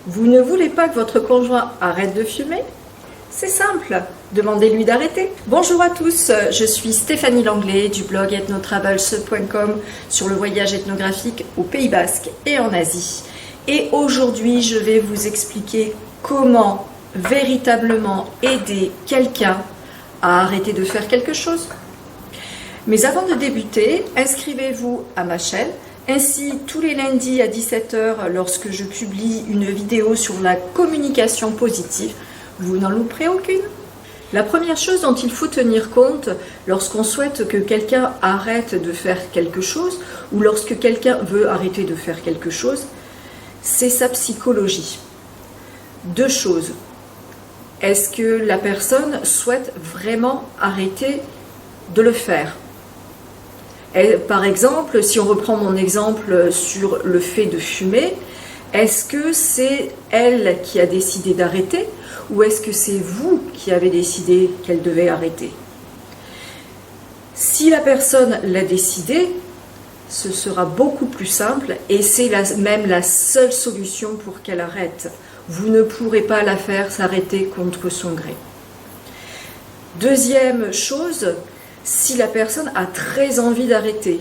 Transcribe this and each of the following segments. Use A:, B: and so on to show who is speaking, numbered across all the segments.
A: Vous ne voulez pas que votre conjoint arrête de fumer? C'est simple, demandez-lui d'arrêter. Bonjour à tous, je suis Stéphanie Langlais du blog ethnotravels.com sur le voyage ethnographique au Pays Basque et en Asie. Et aujourd'hui, je vais vous expliquer comment véritablement aider quelqu'un à arrêter de faire quelque chose. Mais avant de débuter, inscrivez-vous à ma chaîne. Ainsi, tous les lundis à 17 h, lorsque je publie une vidéo sur la communication positive, vous n'en louperez aucune. La première chose dont il faut tenir compte lorsqu'on souhaite que quelqu'un arrête de faire quelque chose ou lorsque quelqu'un veut arrêter de faire quelque chose, c'est sa psychologie. Deux choses. Est-ce que la personne souhaite vraiment arrêter de le faire ? Par exemple, si on reprend mon exemple sur le fait de fumer, est-ce que c'est elle qui a décidé d'arrêter ou est-ce que c'est vous qui avez décidé qu'elle devait arrêter? Si la personne l'a décidé, ce sera beaucoup plus simple et c'est même la seule solution pour qu'elle arrête. Vous ne pourrez pas la faire s'arrêter contre son gré. Deuxième chose, si la personne a très envie d'arrêter,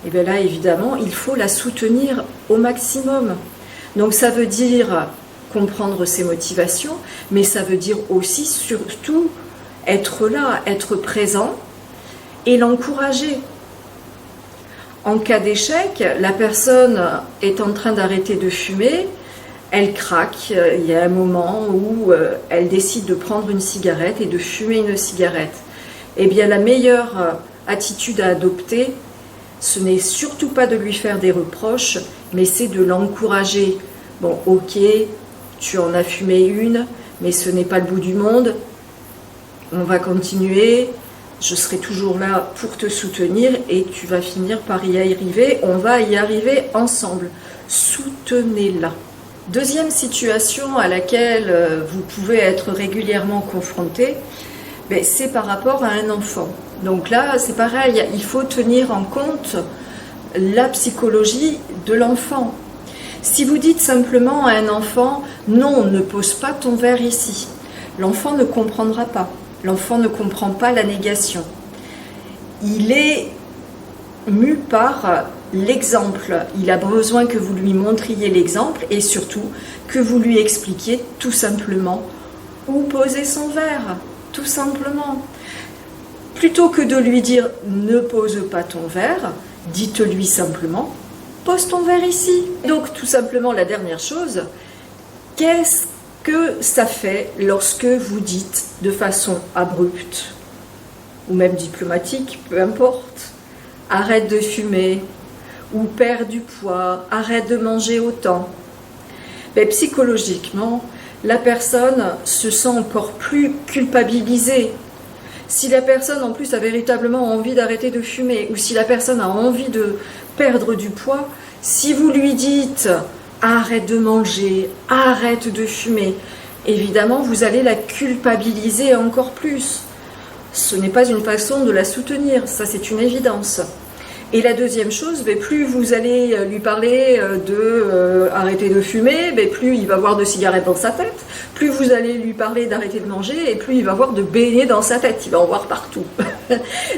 A: et bien là évidemment il faut la soutenir au maximum. Donc ça veut dire comprendre ses motivations, mais ça veut dire aussi surtout être là, être présent et l'encourager. En cas d'échec, la personne est en train d'arrêter de fumer, elle craque, il y a un moment où elle décide de prendre une cigarette et de fumer une cigarette. Eh bien la meilleure attitude à adopter, ce n'est surtout pas de lui faire des reproches, mais c'est de l'encourager. Bon, ok, tu en as fumé une, mais ce n'est pas le bout du monde. On va continuer, je serai toujours là pour te soutenir et tu vas finir par y arriver. On va y arriver ensemble. Soutenez-la. Deuxième situation à laquelle vous pouvez être régulièrement confronté, c'est par rapport à un enfant. Donc là, c'est pareil, il faut tenir en compte la psychologie de l'enfant. Si vous dites simplement à un enfant « Non, ne pose pas ton verre ici », l'enfant ne comprendra pas. L'enfant ne comprend pas la négation. Il est mu par l'exemple. Il a besoin que vous lui montriez l'exemple et surtout que vous lui expliquiez tout simplement où poser son verre. Tout simplement. Plutôt que de lui dire « ne pose pas ton verre », dites-lui simplement « pose ton verre ici ». Donc tout simplement la dernière chose, qu'est-ce que ça fait lorsque vous dites de façon abrupte ou même diplomatique, peu importe, « arrête de fumer » ou « perds du poids »,« arrête de manger autant ». Psychologiquement, la personne se sent encore plus culpabilisée. Si la personne en plus a véritablement envie d'arrêter de fumer ou si la personne a envie de perdre du poids, si vous lui dites arrête de manger, arrête de fumer, évidemment vous allez la culpabiliser encore plus. Ce n'est pas une façon de la soutenir, ça c'est une évidence. Et la deuxième chose, plus vous allez lui parler de arrêter de fumer, plus il va voir de cigarettes dans sa tête. Plus vous allez lui parler d'arrêter de manger, et plus il va voir de beignets dans sa tête. Il va en voir partout.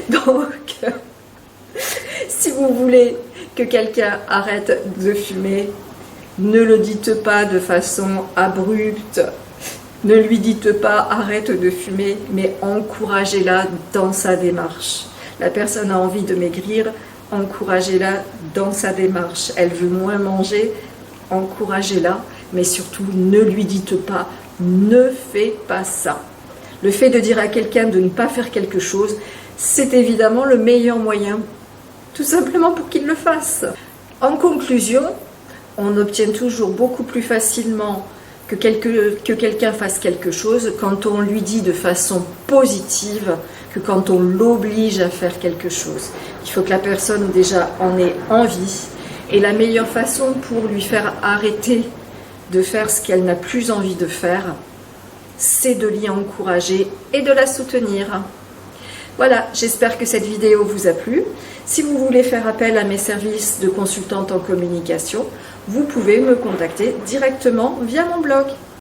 A: Donc, si vous voulez que quelqu'un arrête de fumer, ne le dites pas de façon abrupte. Ne lui dites pas arrête de fumer, mais encouragez-la dans sa démarche. La personne a envie de maigrir, encouragez-la dans sa démarche. Elle veut moins manger, encouragez-la, mais surtout ne lui dites pas ne fais pas ça. Le fait de dire à quelqu'un de ne pas faire quelque chose, c'est évidemment le meilleur moyen, tout simplement pour qu'il le fasse. En conclusion, on obtient toujours beaucoup plus facilement que quelqu'un fasse quelque chose quand on lui dit de façon positive que quand on l'oblige à faire quelque chose. Il faut que la personne déjà en ait envie et la meilleure façon pour lui faire arrêter de faire ce qu'elle n'a plus envie de faire, c'est de l'y encourager et de la soutenir. Voilà, j'espère que cette vidéo vous a plu. Si vous voulez faire appel à mes services de consultante en communication, vous pouvez me contacter directement via mon blog.